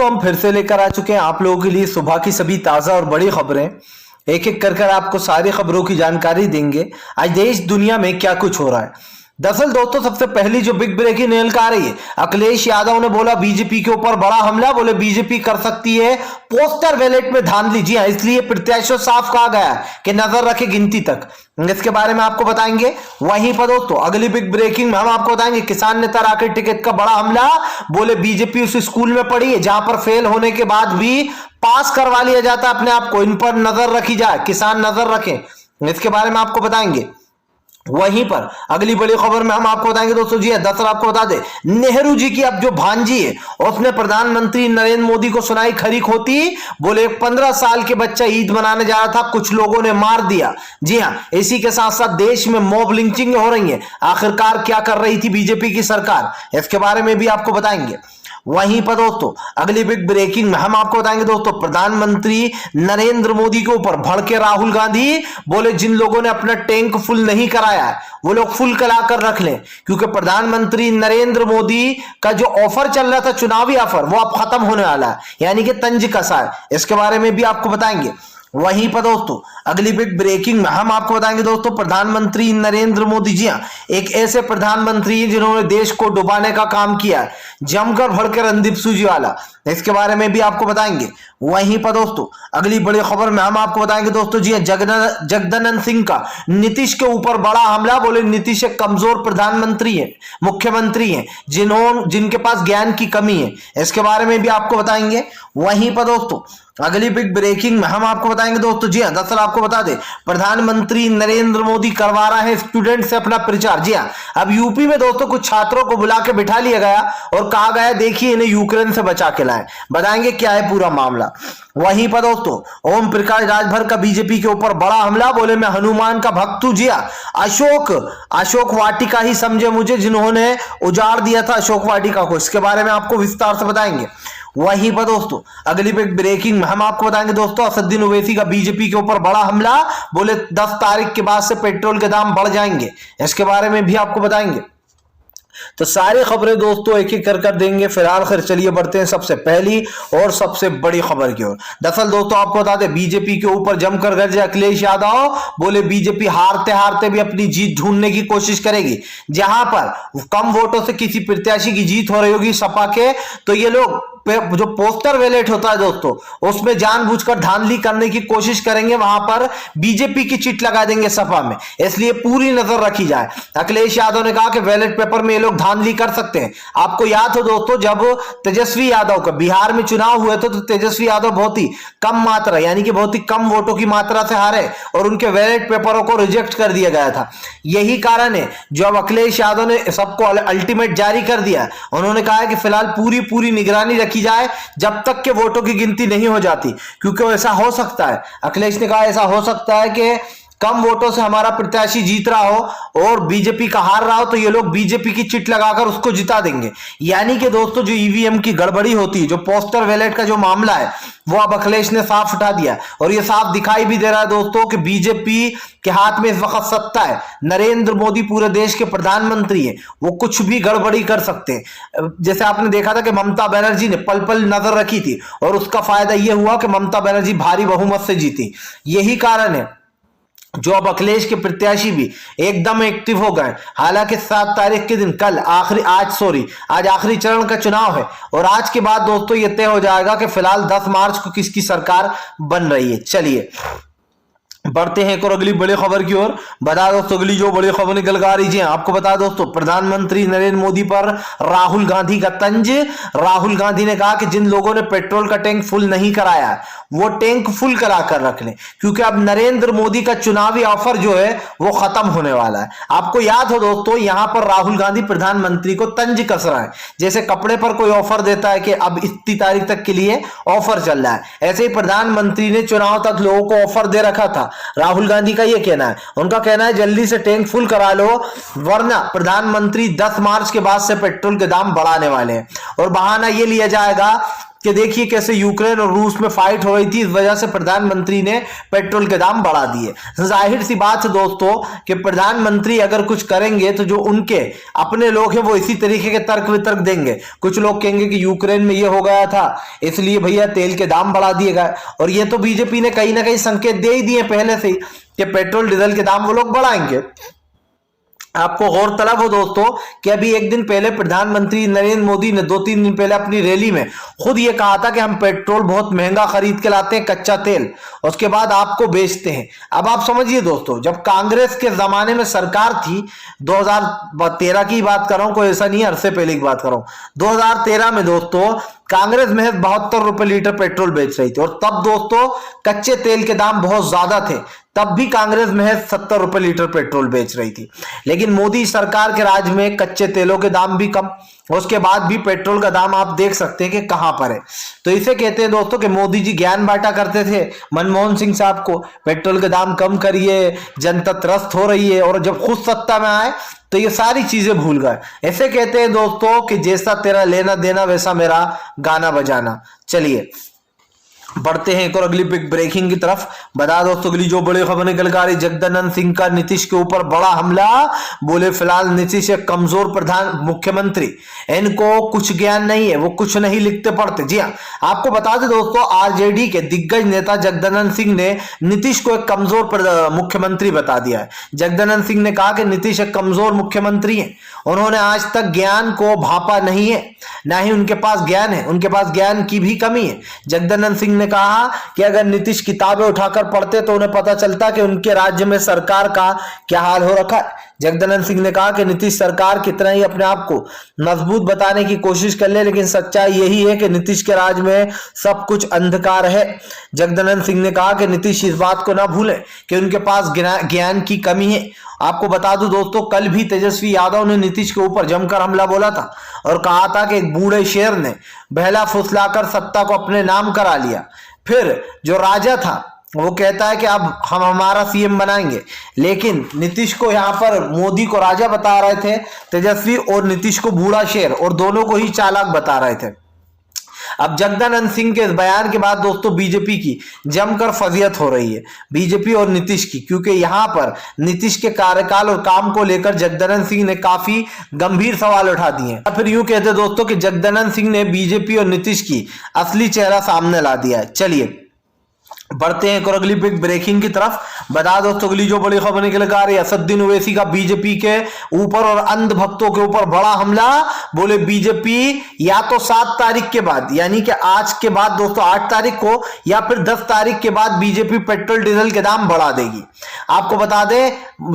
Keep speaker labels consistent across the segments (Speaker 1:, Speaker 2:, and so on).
Speaker 1: दोस्तों हम फिर से लेकर आ चुके हैं आप लोगों के लिए सुबह की सभी ताजा और बड़ी खबरें। एक एक कर आपको सारी खबरों की जानकारी देंगे आज देश दुनिया में क्या कुछ हो रहा है। दरअसल दोस्तों सबसे पहली जो बिग ब्रेकिंग न्यूज आ रही है, अखिलेश यादव ने बोला बीजेपी के ऊपर बड़ा हमला, बोले बीजेपी कर सकती है पोस्टर बैलेट में धांधली। जी हां, इसलिए प्रत्याशियों साफ कहा गया है कि नजर रखे गिनती तक। इसके बारे में आपको बताएंगे। वहीं पर दोस्तों अगली बिग ब्रेकिंग में हम आपको बताएंगे किसान नेता राकेश टिकैत का बड़ा हमला, बोले बीजेपी उस स्कूल में पढ़ी है जहां पर फेल होने के बाद भी पास करवा लिया जाता है अपने आप को, इन पर नजर रखी जाए, किसान नजर रखें। इसके बारे में आपको बताएंगे। वहीं पर अगली बड़ी खबर में हम आपको बताएंगे दोस्तों, जी दरअसल आपको बता दें नेहरू जी की अब जो भांजी है उसने प्रधानमंत्री नरेंद्र मोदी को सुनाई खरी खोटी, बोले 15 साल के बच्चा ईद मनाने जा रहा था, कुछ लोगों ने मार दिया। जी हां, इसी के साथ साथ देश में मॉब लिंचिंग हो रही है। आखिरकार क्या कर रही थी बीजेपी की सरकार, इसके बारे में भी आपको बताएंगे। वहीं पर दोस्तों अगली बिग ब्रेकिंग में हम आपको बताएंगे दोस्तों, प्रधानमंत्री नरेंद्र मोदी के ऊपर भड़के राहुल गांधी, बोले जिन लोगों ने अपना टैंक फुल नहीं कराया है वो लोग फुल करा कर रख लें, क्योंकि प्रधानमंत्री नरेंद्र मोदी का जो ऑफर चल रहा था चुनावी ऑफर वो अब खत्म होने वाला है, यानी कि तंज कसा है। इसके बारे में भी आपको बताएंगे। वहीं पर दोस्तों अगली बिग ब्रेकिंग में हम आपको बताएंगे दोस्तों, प्रधानमंत्री नरेंद्र मोदी जी हाँ एक ऐसे प्रधानमंत्री हैं जिन्होंने देश को डुबाने का काम किया है, जमकर भड़के रणदीप सुरजेवाला। इसके बारे में भी आपको बताएंगे। वहीं पर दोस्तों अगली बड़ी खबर में हम आपको बताएंगे दोस्तों, जी जगदानंद सिंह का नीतीश के ऊपर बड़ा हमला, बोले नीतीश एक कमजोर प्रधानमंत्री है, मुख्यमंत्री हैं जिनके पास ज्ञान की कमी है। इसके बारे में भी आपको बताएंगे। वहीं पर दोस्तों अगली बिग ब्रेकिंग में हम आपको बताएंगे दोस्तों, जी हाँ दरअसल आपको बता दें प्रधानमंत्री नरेंद्र मोदी करवा रहा है स्टूडेंट से अपना प्रचार। जी हाँ, अब यूपी में दोस्तों कुछ छात्रों को बुला के बिठा लिया गया और कहा गया देखिए इन्हें यूक्रेन से बचा के लाएं। बताएंगे क्या है पूरा मामला। वहीं पर दोस्तों ओम प्रकाश राजभर का बीजेपी के ऊपर बड़ा हमला, बोले मैं हनुमान का भक्त हूं। जी हाँ, अशोक वाटिका ही समझे मुझे जिन्होंने उजाड़ दिया था अशोक वाटिका को। इसके बारे में आपको विस्तार से बताएंगे। वहीं पर दोस्तों अगली बिग ब्रेकिंग में हम आपको बताएंगे दोस्तों, असदुद्दीन ओवैसी का बीजेपी के ऊपर बड़ा हमला, बोले 10 तारीख के बाद से पेट्रोल के दाम बढ़ जाएंगे। इसके बारे में भी आपको बताएंगे। तो सारी खबरें दोस्तों एक एक कर देंगे। फिलहाल खैर चलिए बढ़ते हैं सबसे पहली और सबसे बड़ी खबर की ओर। दरअसल दोस्तों आपको बता दें बीजेपी के ऊपर जमकर गरजे अखिलेश यादव, बोले बीजेपी हारते हारते भी अपनी जीत ढूंढने की कोशिश करेगी। जहां पर कम वोटों से किसी प्रत्याशी की जीत हो रही होगी सपा के, तो ये लोग जो पोस्टर बैलेट होता है दोस्तों उसमें जानबूझकर धांधली करने की कोशिश करेंगे, वहां पर बीजेपी की चिट लगा देंगे सपा में। इसलिए पूरी नजर रखी जाए। अखिलेश यादव ने कहा कि बैलेट पेपर में ये लोग धांधली कर सकते हैं। आपको याद हो दोस्तों जब तेजस्वी यादव का बिहार में चुनाव हुए थे तो तेजस्वी यादव बहुत ही कम मात्रा यानी कि बहुत ही कम वोटों की मात्रा से हारे और उनके बैलेट पेपरों को रिजेक्ट कर दिया गया था। यही कारण है जो अब अखिलेश यादव ने सबको अल्टीमेट जारी कर दिया। उन्होंने कहा है कि फिलहाल पूरी निगरानी रखी जाए जब तक के वोटों की गिनती नहीं हो जाती, क्योंकि ऐसा हो सकता है, अखिलेश ने कहा ऐसा हो सकता है कि कम वोटों से हमारा प्रत्याशी जीत रहा हो और बीजेपी का हार रहा हो तो ये लोग बीजेपी की चिट लगाकर उसको जिता देंगे। यानी कि दोस्तों जो ईवीएम की गड़बड़ी होती है, जो पोस्टर बैलेट का जो मामला है वो अब अखिलेश ने साफ उठा दिया और ये साफ दिखाई भी दे रहा है दोस्तों कि बीजेपी के हाथ में इस वक्त सत्ता है। नरेंद्र मोदी पूरे देश के प्रधानमंत्री है, वो कुछ भी गड़बड़ी कर सकते हैं। जैसे आपने देखा था कि ममता बनर्जी ने पल पल नजर रखी थी और उसका फायदा यह हुआ कि ममता बनर्जी भारी बहुमत से जीती। यही कारण है जो अब अखिलेश के प्रत्याशी भी एकदम एक्टिव हो गए। हालांकि 7 तारीख के दिन आज आखिरी चरण का चुनाव है और आज के बाद दोस्तों ये तय हो जाएगा कि फिलहाल 10 मार्च को किसकी सरकार बन रही है। चलिए बढ़ते हैं एक और अगली बड़ी खबर की ओर। बता दोस्तों अगली जो बड़ी खबर निकल कर आ रही है आपको बता दोस्तों, प्रधानमंत्री नरेंद्र मोदी पर राहुल गांधी का तंज। राहुल गांधी ने कहा कि जिन लोगों ने पेट्रोल का टैंक फुल नहीं कराया वो टैंक फुल करा कर रख लें, क्योंकि अब नरेंद्र मोदी का चुनावी ऑफर जो है वो खत्म होने वाला है। आपको याद हो दोस्तों यहां पर राहुल गांधी प्रधानमंत्री को तंज कस रहा है, जैसे कपड़े पर कोई ऑफर देता है कि अब इतनी तारीख तक के लिए ऑफर चल रहा है, ऐसे ही प्रधानमंत्री ने चुनाव तक लोगों को ऑफर दे रखा था। राहुल गांधी का यह कहना है, उनका कहना है जल्दी से टैंक फुल करा लो वरना प्रधानमंत्री 10 मार्च के बाद से पेट्रोल के दाम बढ़ाने वाले हैं और बहाना यह लिया जाएगा कि देखिए कैसे यूक्रेन और रूस में फाइट हो रही थी, इस वजह से प्रधानमंत्री ने पेट्रोल के दाम बढ़ा दिए। जाहिर सी बात है दोस्तों कि प्रधानमंत्री अगर कुछ करेंगे तो जो उनके अपने लोग हैं वो इसी तरीके के तर्क वितर्क देंगे। कुछ लोग कहेंगे कि यूक्रेन में ये हो गया था इसलिए भैया तेल के दाम बढ़ा दिए गए, और ये तो बीजेपी ने कहीं ना कहीं संकेत दे ही दिए पहले से ही कि पेट्रोल डीजल के दाम वो लोग बढ़ाएंगे। आपको गौरतलब हो दोस्तों कि अभी एक दिन पहले प्रधानमंत्री नरेंद्र मोदी ने 2-3 दिन पहले अपनी रैली में खुद ये कहा था कि हम पेट्रोल बहुत महंगा खरीद के लाते हैं, कच्चा तेल, उसके बाद आपको बेचते हैं। अब आप समझिए दोस्तों, जब कांग्रेस के जमाने में सरकार थी, 2013 की बात कर रहा हूं, कोई ऐसा नहीं है अरसे पहले की बात कर रहा हूं, 2013 में दोस्तों कांग्रेस महज 72 रुपए लीटर पेट्रोल बेच रही थी, और तब दोस्तों कच्चे तेल के दाम बहुत ज्यादा थे, तब भी कांग्रेस महज 70 रुपए लीटर पेट्रोल बेच रही थी। लेकिन मोदी सरकार के राज में कच्चे तेलों के दाम भी कम, उसके बाद भी पेट्रोल का दाम आप देख सकते हैं कि कहां पर है। तो इसे कहते हैं दोस्तों कि मोदी जी ज्ञान बांटा करते थे मनमोहन सिंह साहब को, पेट्रोल के दाम कम करिए, जनता त्रस्त हो रही है, और जब खुद सत्ता में आए तो ये सारी चीजें भूल गए। ऐसे कहते हैं दोस्तों कि जैसा तेरा लेना देना वैसा मेरा गाना बजाना। चलिए बढ़ते हैं एक और अगली बिग ब्रेकिंग की तरफ। बता दोस्तों अगली जो बड़ी खबर निकल कर आ रही, जगदानंद सिंह का नीतीश के ऊपर बड़ा हमला। बोले फिलहाल नीतीश एक कमजोर प्रधान मुख्यमंत्री, इनको कुछ ज्ञान नहीं है, वो कुछ नहीं लिखते पढ़ते। जी हाँ, आपको बता दें दोस्तों, आरजेडी के दिग्गज नेता जगदानंद सिंह ने नीतीश को एक कमजोर मुख्यमंत्री बता दिया है। जगदानंद सिंह ने कहा कि नीतीश एक कमजोर मुख्यमंत्री है, उन्होंने आज तक ज्ञान को भापा नहीं है, ना ही उनके पास ज्ञान है, उनके पास ज्ञान की भी कमी है। जगदानंद सिंह ने कहा कि अगर नीतीश किताबें उठाकर पढ़ते तो उन्हें पता चलता कि उनके राज्य में सरकार का क्या हाल हो रखा है। जगदानंद सिंह ने कहा कि नीतीश सरकार कितना ही अपने आप को मजबूत बताने की कोशिश कर ले, लेकिन सच्चाई यही है कि नीतीश के राज में सब कुछ अंधकार है। जगदानंद सिंह ने कहा कि नीतीश इस बात को ना भूलें कि उनके पास ज्ञान की कमी है। आपको बता दूं दोस्तों, कल भी तेजस्वी यादव ने नीतीश के ऊपर जमकर हमला बोला था और कहा था कि एक बूढ़े शेर ने बहला फुसलाकर सत्ता को अपने नाम करा लिया। फिर जो राजा था वो कहता है कि अब हम हमारा सीएम बनाएंगे, लेकिन नीतीश को यहां पर मोदी को राजा बता रहे थे तेजस्वी, और नीतीश को बूढ़ा शेर, और दोनों को ही चालाक बता रहे थे। अब जगदानंद सिंह के इस बयान के बाद दोस्तों बीजेपी की जमकर फजीयत हो रही है, बीजेपी और नीतीश की, क्योंकि यहां पर नीतीश के कार्यकाल और काम को लेकर जगदानंद सिंह ने काफी गंभीर सवाल उठा दिए हैं। फिर यूं कहते दोस्तों कि जगदानंद सिंह ने बीजेपी और नीतीश की असली चेहरा सामने ला दिया है। चलिए बढ़ते हैं और अगली बिग ब्रेकिंग की तरफ। बता दोस्तों अगली जो बड़ी खबर निकल कर आ रही है, असदुद्दीन ओवैसी का बीजेपी के ऊपर और अंध भक्तों के ऊपर बड़ा हमला। बोले बीजेपी या तो 7 तारीख के बाद, यानी कि आज के बाद दोस्तों 8 तारीख को, या फिर 10 तारीख के बाद बीजेपी पेट्रोल डीजल के दाम बढ़ा देगी। आपको बता दें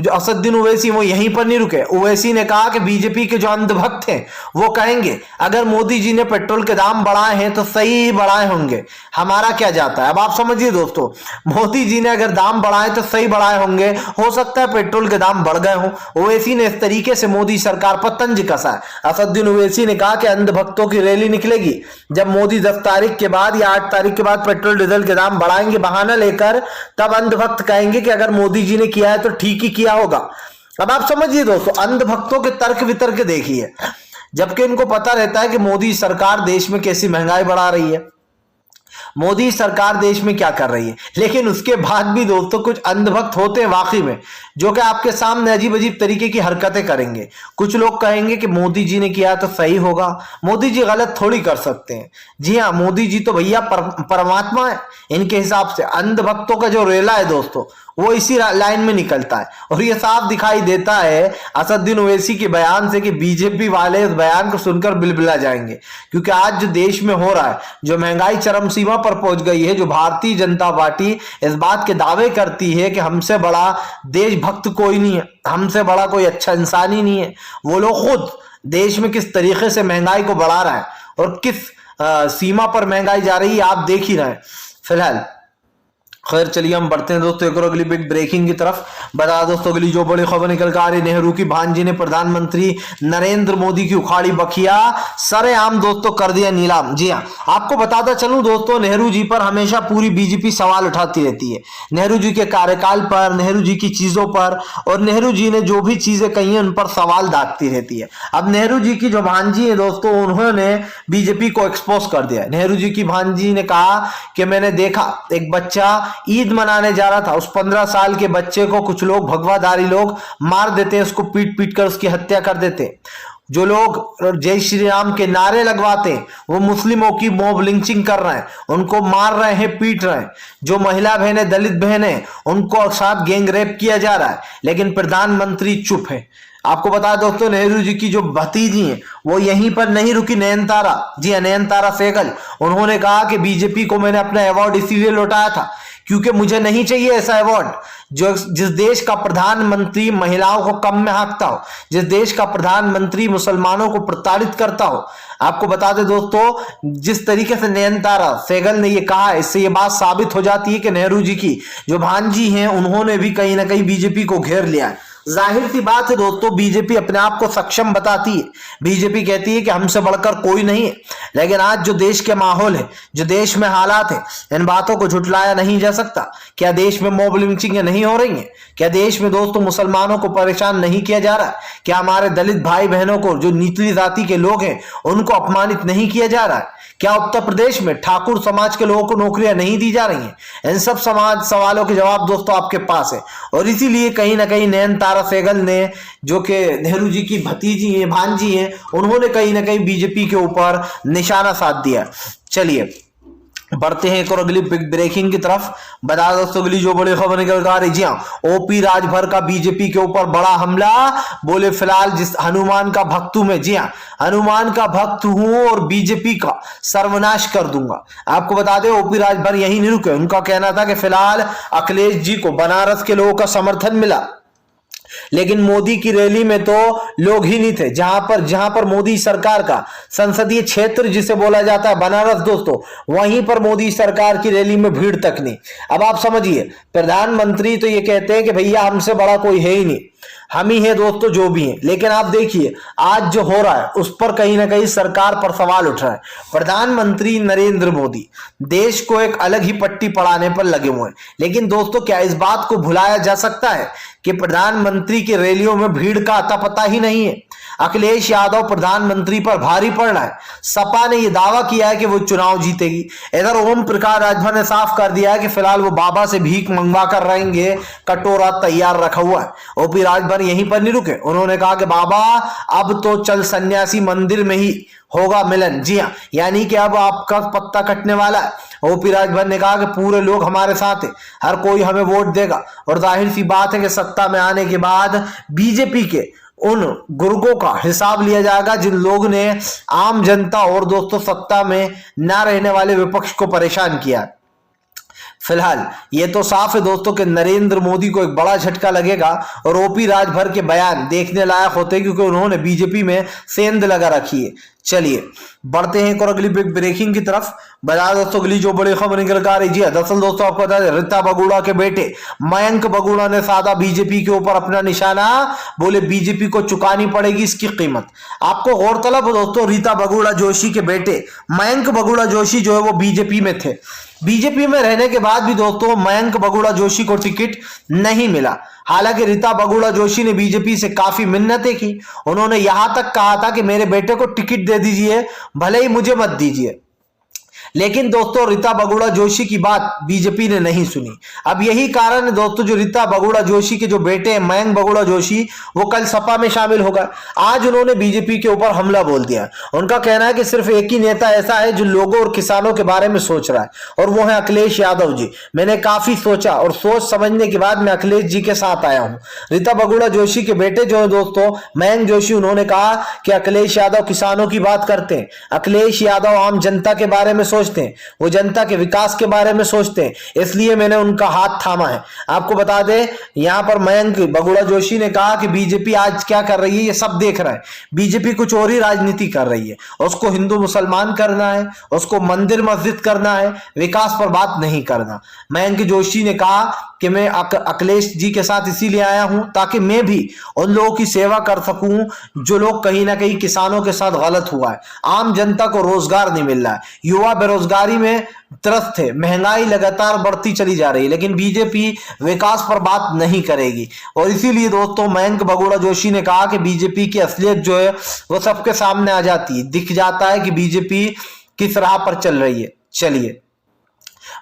Speaker 1: असदुद्दीन ओवैसी वो यहीं पर नहीं रुके, ओवैसी ने कहा कि बीजेपी के जो अंध भक्त हैं वो कहेंगे अगर मोदी जी ने पेट्रोल के दाम बढ़ाए हैं तो सही बढ़ाए होंगे, हमारा क्या जाता है। अब आप समझिए दोस्तों, मोदी जी ने अगर दाम बढ़ाए तो सही बढ़ाए होंगे, हो सकता है पेट्रोल के दाम बढ़ गए हों। ओवैसी ने इस तरीके से मोदी सरकार पर तंज कसा है। असदुद्दीन ओवैसी ने कहा कि अंध भक्तों की रैली निकलेगी जब मोदी 10 तारीख के बाद या 8 तारीख के बाद पेट्रोल डीजल के दाम बढ़ाएंगे बहाना लेकर, तब अंध भक्त कहेंगे कि अगर मोदी जी ने किया है तो ठीक ही किया होगा। अब आप समझिए दोस्तों, अंध भक्तों के तर्क वितर्क देखिए, जबकि इनको पता रहता है कि मोदी सरकार देश में कैसी महंगाई बढ़ा रही है, मोदी सरकार देश में क्या कर रही है, लेकिन उसके बाद भी दोस्तों कुछ अंधभक्त होते हैं वाकई में, जो कि आपके सामने अजीब अजीब तरीके की हरकतें करेंगे। कुछ लोग कहेंगे कि मोदी जी ने किया तो सही होगा, मोदी जी गलत थोड़ी कर सकते हैं। जी हाँ, मोदी जी तो भैया परमात्मा है इनके हिसाब से। अंधभक्तों का जो रेला है दोस्तों वो इसी लाइन में निकलता है, और ये साफ दिखाई देता है असदुद्दीन ओवैसी के बयान से कि बीजेपी वाले इस बयान को सुनकर बिलबिला जाएंगे, क्योंकि आज जो देश में हो रहा है, जो महंगाई चरम सीमा पर पहुंच गई है, जो भारतीय जनता पार्टी इस बात के दावे करती है कि हमसे बड़ा देशभक्त कोई नहीं है, हमसे बड़ा कोई अच्छा इंसान ही नहीं है, वो लोग खुद देश में किस तरीके से महंगाई को बढ़ा रहा है और किस सीमा पर महंगाई जा रही है आप देख ही रहे हैं। फिलहाल खैर चलिए हम बढ़ते हैं दोस्तों एक और अगली बिग ब्रेकिंग की तरफ। बता दोस्तों अगली जो बड़ी खबर निकल कर आ रही, नेहरू की भांजी ने प्रधानमंत्री नरेंद्र मोदी की उखाड़ी बखिया, सरेआम दोस्तों कर दिया नीलाम। जी हाँ, आपको बताता चलूं दोस्तों, नेहरू जी पर हमेशा पूरी बीजेपी सवाल उठाती रहती है, नेहरू जी के कार्यकाल पर, नेहरू जी की चीजों पर, और नेहरू जी ने जो भी चीजें कही हैं उन पर सवाल दागती रहती है। अब नेहरू जी की जो भांजी है दोस्तों, उन्होंने बीजेपी को एक्सपोज कर दिया। नेहरू जी की भांजी ने कहा कि मैंने देखा एक बच्चा ईद मनाने जा रहा था, उस 15 साल के बच्चे को कुछ लोग भगवाधारी लोग मार देते हैं, उसको पीट पीट कर उसकी हत्या कर देते हैं। जो लोग जय श्री राम के नारे लगवाते हैं वो मुस्लिमों की मॉब लिंचिंग कर रहे हैं, उनको मार रहे हैं, पीट रहे हैं। जो महिला बहनें, दलित बहनें, उनको साथ गैंग रेप किया जा रहा है, लेकिन प्रधानमंत्री चुप है। आपको बता दोस्तों, नेहरू जी की जो भतीजी हैं वो यहीं पर नहीं रुकी, नयनतारा, जी हाँ नयनतारा सहगल, उन्होंने कहा कि बीजेपी को मैंने अपना अवार्ड इसीलिए लौटाया था क्योंकि मुझे नहीं चाहिए ऐसा अवार्ड जो जिस देश का प्रधानमंत्री महिलाओं को कम में हाँकता हो, जिस देश का प्रधानमंत्री मुसलमानों को प्रताड़ित करता हो। आपको बता दें दोस्तों, जिस तरीके से नयनतारा सहगल ने ये कहा, इससे ये बात साबित हो जाती है कि नेहरू जी की जो भांजी हैं उन्होंने भी कहीं ना कहीं बीजेपी को घेर लिया है। जाहिर सी बात है दोस्तों, बीजेपी अपने आप को सक्षम बताती है, बीजेपी कहती है कि हमसे बढ़कर कोई नहीं है, लेकिन आज जो देश के माहौल है, जो देश में हालात है, इन बातों को झुटलाया नहीं जा सकता। क्या देश में मॉब लिंचिंग नहीं हो रही है? क्या देश में दोस्तों मुसलमानों को परेशान नहीं किया जा रहा है? क्या हमारे दलित भाई बहनों को, जो निचली जाति के लोग हैं, उनको अपमानित नहीं किया जा रहा है? क्या उत्तर प्रदेश में ठाकुर समाज के लोगों को नौकरियां नहीं दी जा रही हैं? इन सब सवालों के जवाब दोस्तों आपके पास है, और इसीलिए कहीं ना कहीं नयनतारा सहगल ने, जो कि नेहरू जी की भतीजी हैं, भांजी हैं, उन्होंने कहीं ना कहीं बीजेपी के ऊपर निशाना साध दिया। चलिए बढ़ते हैं एक और अगली बिग ब्रेकिंग की तरफ। बता दोस्तों अगली जो बड़ी खबर निकल कर आ रही, जी हाँ, ओपी राजभर का बीजेपी के ऊपर बड़ा हमला, बोले फिलहाल जिस हनुमान का भक्त हूं मैं, जी हाँ हनुमान का भक्त हूं और बीजेपी का सर्वनाश कर दूंगा। आपको बता दें ओपी राजभर यही नहीं रुके, उनका कहना था कि फिलहाल अखिलेश जी को बनारस के लोगों का समर्थन मिला, लेकिन मोदी की रैली में तो लोग ही नहीं थे। जहां पर मोदी सरकार का संसदीय क्षेत्र जिसे बोला जाता है बनारस दोस्तों, वहीं पर मोदी सरकार की रैली में भीड़ तक नहीं। अब आप समझिए, प्रधानमंत्री तो ये कहते हैं कि भैया हमसे बड़ा कोई है ही नहीं, हम ही है दोस्तों जो भी हैं, लेकिन आप देखिए आज जो हो रहा है उस पर कहीं ना कहीं सरकार पर सवाल उठ रहा है। प्रधानमंत्री नरेंद्र मोदी देश को एक अलग ही पट्टी पढ़ाने पर लगे हुए हैं, लेकिन दोस्तों क्या इस बात को भुलाया जा सकता है कि प्रधानमंत्री की रैलियों में भीड़ का अता पता ही नहीं है? अखिलेश यादव प्रधानमंत्री पर भारी पड़ रहा है, सपा ने यह दावा किया है कि वो चुनाव जीतेगी, इधर ओम प्रकाश राजभर ने साफ कर दिया है कि फिलहाल वो बाबा से भीख मंगवा कर रहेंगे, कटोरा तैयार रखा हुआ है। ओपी राजभर यहीं पर नहीं रुके, उन्होंने कहा कि बाबा अब तो चल सन्यासी मंदिर में ही होगा मिलन। जी हाँ, यानी कि अब आपका पत्ता कटने वाला है। ओपी राजभर ने कहा कि पूरे लोग हमारे साथ हैं, हर कोई हमें वोट देगा, और जाहिर सी बात है कि सत्ता में आने के बाद बीजेपी के उन गुर्गों का हिसाब लिया जाएगा जिन लोग ने आम जनता और दोस्तों सत्ता में ना रहने वाले विपक्ष को परेशान किया। फिलहाल ये तो साफ है दोस्तों कि नरेंद्र मोदी को एक बड़ा झटका लगेगा, और ओपी राजभर के बयान देखने लायक होते हैं क्योंकि उन्होंने बीजेपी में सेंध लगा रखी है। चलिए बढ़ते हैं एक और अगली बिग ब्रेकिंग की तरफ। बता दोस्तों अगली जो बड़ी खबर निकल कर आ रही है, दरअसल दोस्तों आपको बता दें रीता बगुड़ा के बेटे मयंक बगुड़ा ने साधा बीजेपी के ऊपर अपना निशाना, बोले बीजेपी को चुकानी पड़ेगी इसकी कीमत। आपको गौरतलब है दोस्तों, रीता बगुड़ा जोशी के बेटे मयंक बगुड़ा जोशी जो है वो बीजेपी में थे, बीजेपी में रहने के बाद भी दोस्तों मयंक बगुड़ा जोशी को टिकट नहीं मिला। हालांकि रीता बगुड़ा जोशी ने बीजेपी से काफी मिन्नतें की, उन्होंने यहां तक कहा था कि मेरे बेटे को टिकट दे दीजिए, भले ही मुझे मत दीजिए, लेकिन दोस्तों रीता बगुड़ा जोशी की बात बीजेपी ने नहीं सुनी। अब यही कारण है दोस्तों, जो रीता बगुड़ा जोशी के जो बेटे हैं मयंक बगुड़ा जोशी, वो कल सपा में शामिल हो गए। आज उन्होंने बीजेपी के ऊपर हमला बोल दिया। उनका कहना है कि सिर्फ एक ही नेता ऐसा है जो लोगों और किसानों के बारे में सोच रहा है, और वो है अखिलेश यादव जी। मैंने काफी सोचा और सोच समझने के बाद मैं अखिलेश जी के साथ आया हूं। रीता बगुड़ा जोशी के बेटे जो है दोस्तों मयंक जोशी, उन्होंने कहा कि अखिलेश यादव किसानों की बात करते हैं, अखिलेश यादव आम जनता के बारे में सोच सोचते हैं, वो जनता के विकास के बारे में सोचते हैं, इसलिए मैंने उनका हाथ थामा है। आपको बता दें, यहां पर मयंक बगुड़ा जोशी ने कहा कि बीजेपी आज क्या कर रही है ये सब देख रहा है, बीजेपी कुछ और ही राजनीति कर रही है, उसको हिंदू मुसलमान करना है, उसको मंदिर मस्जिद करना है, विकास पर बात नहीं करना। मयंक जोशी ने कहा कि मैं अखिलेश जी के साथ इसीलिए आया हूं ताकि मैं भी उन लोगों की सेवा कर सकूं जो लोग कहीं ना कहीं किसानों के साथ गलत हुआ है, आम जनता को रोजगार नहीं मिल रहा है, युवा बेरोजगारी में त्रस्त है, महंगाई लगातार बढ़ती चली जा रही है, लेकिन बीजेपी विकास पर बात नहीं करेगी। और इसीलिए दोस्तों मयंक बगुड़ा जोशी ने कहा कि बीजेपी की असलियत जो है वो सबके सामने आ जाती है, दिख जाता है कि बीजेपी किस राह पर चल रही है। चलिए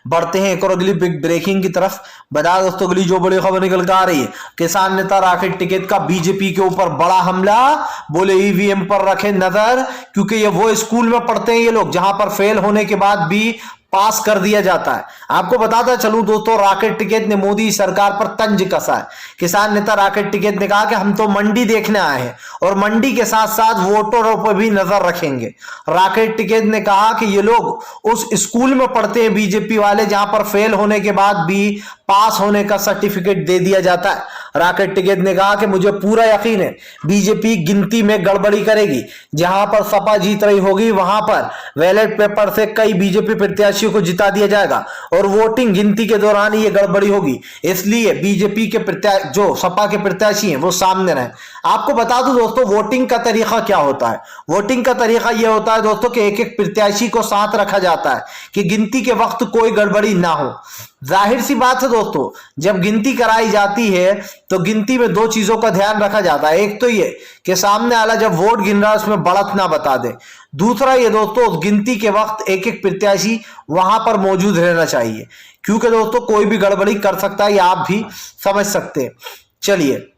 Speaker 1: बढ़ते हैं एक और अगली बिग ब्रेकिंग की तरफ। बता दोस्तों अगली जो बड़ी खबर निकल कर आ रही है, किसान नेता राकेश टिकैत का बीजेपी के ऊपर बड़ा हमला, बोले ईवीएम पर रखे नजर, क्योंकि ये वो स्कूल में पढ़ते हैं ये लोग जहां पर फेल होने के बाद भी पास कर दिया जाता है। आपको बताता चलूं दोस्तों, राकेश टिकैत ने मोदी सरकार पर तंज कसा है। किसान नेता राकेश टिकैत ने कहा कि हम तो मंडी देखने आए हैं और मंडी के साथ साथ वोटरों पर भी नजर रखेंगे। राकेश टिकैत ने कहा कि ये लोग उस स्कूल में पढ़ते हैं बीजेपी वाले जहां पर फेल होने के बाद भी पास होने का सर्टिफिकेट दे दिया जाता है। राकेश टिकैत ने कहा कि मुझे पूरा यकीन है बीजेपी गिनती में गड़बड़ी करेगी, जहां पर सपा जीत रही होगी वहां पर बैलेट पेपर से कई बीजेपी प्रत्याशियों को जिता दिया जाएगा और वोटिंग गिनती के दौरान ये गड़बड़ी होगी, इसलिए बीजेपी के जो सपा के प्रत्याशी हैं वो सामने रहे। आपको बता दूं दोस्तों वोटिंग का तरीका क्या होता है। वोटिंग का तरीका यह होता है दोस्तों कि एक एक प्रत्याशी को साथ रखा जाता है कि गिनती के वक्त कोई गड़बड़ी ना हो। जाहिर सी बात है दोस्तों, जब गिनती कराई जाती है तो गिनती में दो चीजों का ध्यान रखा जाता है। एक तो ये कि सामने वाला जब वोट गिन रहा है उसमें बढ़त ना बता दे, दूसरा ये दोस्तों उस गिनती के वक्त एक एक प्रत्याशी वहां पर मौजूद रहना चाहिए, क्योंकि दोस्तों कोई भी गड़बड़ी कर सकता है, ये आप भी समझ सकते हैं। चलिए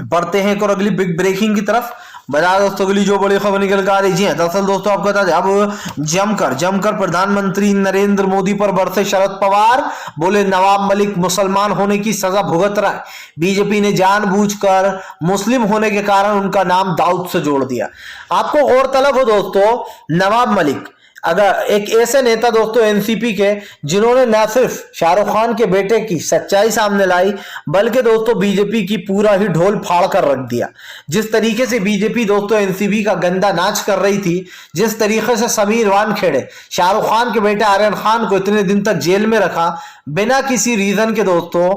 Speaker 1: बढ़ते हैं एक और अगली बिग ब्रेकिंग की तरफ। बता दोस्तों अगली जो बड़ी खबर निकल कर आ रही है, दरअसल दोस्तों आपको बता दें अब जमकर प्रधानमंत्री नरेंद्र मोदी पर बरसे शरद पवार, बोले नवाब मलिक मुसलमान होने की सजा भुगत रहा है, बीजेपी ने जानबूझकर मुस्लिम होने के कारण उनका नाम दाऊद से जोड़ दिया। आपको गौरतलब हो दोस्तों, नवाब मलिक अगर एक ऐसे नेता दोस्तों एनसीपी के जिन्होंने न सिर्फ शाहरुख खान के बेटे की सच्चाई सामने लाई बल्कि दोस्तों बीजेपी की पूरा ही ढोल फाड़ कर रख दिया। जिस तरीके से बीजेपी दोस्तों एनसीपी का गंदा नाच कर रही थी, जिस तरीके से समीर वानखेड़े शाहरुख खान के बेटे आर्यन खान को इतने दिन तक जेल में रखा बिना किसी रीजन के दोस्तों,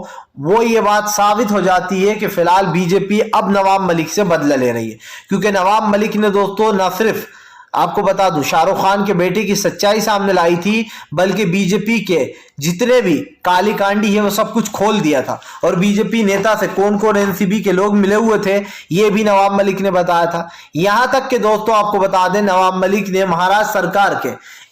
Speaker 1: वो ये बात साबित हो जाती है कि फिलहाल बीजेपी अब नवाब मलिक से बदला ले रही है, क्योंकि नवाब मलिक ने दोस्तों न सिर्फ आपको बता दूं शाहरुख खान के बेटे की सच्चाई सामने लाई थी बल्कि बीजेपी के जितने भी काली कांडी है वो सब कुछ खोल दिया था। और बीजेपी नेता से कौन कौन एनसीपी के लोग मिले हुए थे ये भी नवाब मलिक ने बताया था। यहां तक कि दोस्तों आपको बता दें नवाब मलिक ने महाराष्ट्र सरकार के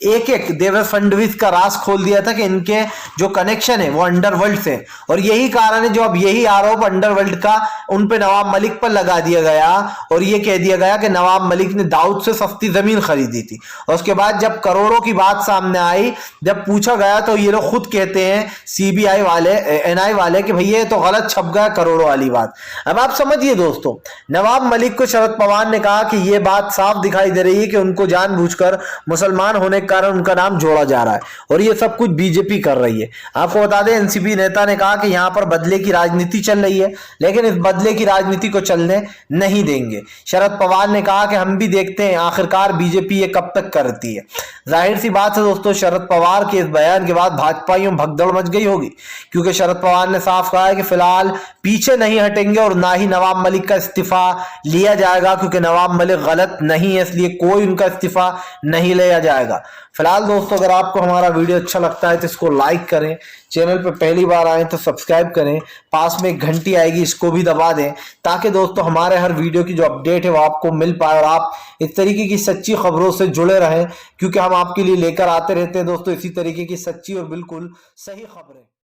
Speaker 1: एक एक देवेंद्र फडणवीस का राज खोल दिया था कि इनके जो कनेक्शन है वो अंडरवर्ल्ड से, और यही कारण है जो अब यही आरोप अंडरवर्ल्ड का उन पे नवाब मलिक पर लगा दिया गया और ये कह दिया गया कि नवाब मलिक ने दाऊद से सस्ती जमीन खरीदी थी। और उसके बाद जब करोड़ों की बात सामने आई, जब पूछा गया तो ये लोग खुद कहते हैं सीबीआई वाले एनआई वाले कि भैया तो गलत छप गया करोड़ों वाली बात। अब आप समझिए दोस्तों, नवाब मलिक को शरद पवार ने कहा कि यह बात साफ दिखाई दे रही है कि उनको जानबूझकर मुसलमान होने के कारण उनका नाम जोड़ा जा रहा है और ये सब कुछ बीजेपी कर रही है। आपको बता दें एनसीपी नेता ने कहा कि यहां पर बदले की राजनीति चल रही है, लेकिन इस बदले की राजनीति को चलने नहीं देंगे। शरद पवार ने कहा कि हम भी देखते हैं आखिरकार बीजेपी ये कब तक करती है। जाहिर सी बात है दोस्तों, शरद पवार के इस बयान के बाद भाजपाइयों भगदड़ मच गई होगी, क्योंकि शरद पवार ने साफ कहा है कि फिलहाल पीछे नहीं हटेंगे और ना ही नवाब मलिक का इस्तीफा लिया जाएगा, क्योंकि नवाब मलिक गलत नहीं है इसलिए कोई उनका इस्तीफा नहीं लिया जाएगा। फिलहाल दोस्तों अगर आपको हमारा वीडियो अच्छा लगता है तो इसको लाइक करें, चैनल पर पहली बार आए तो सब्सक्राइब करें, पास में एक घंटी आएगी इसको भी दबा दें ताकि दोस्तों हमारे हर वीडियो की जो अपडेट है वो आपको मिल पाए और आप इस तरीके की सच्ची खबरों से जुड़े रहें, क्योंकि हम आपके लिए लेकर आते रहते हैं दोस्तों इसी तरीके की सच्ची और बिल्कुल सही खबरें।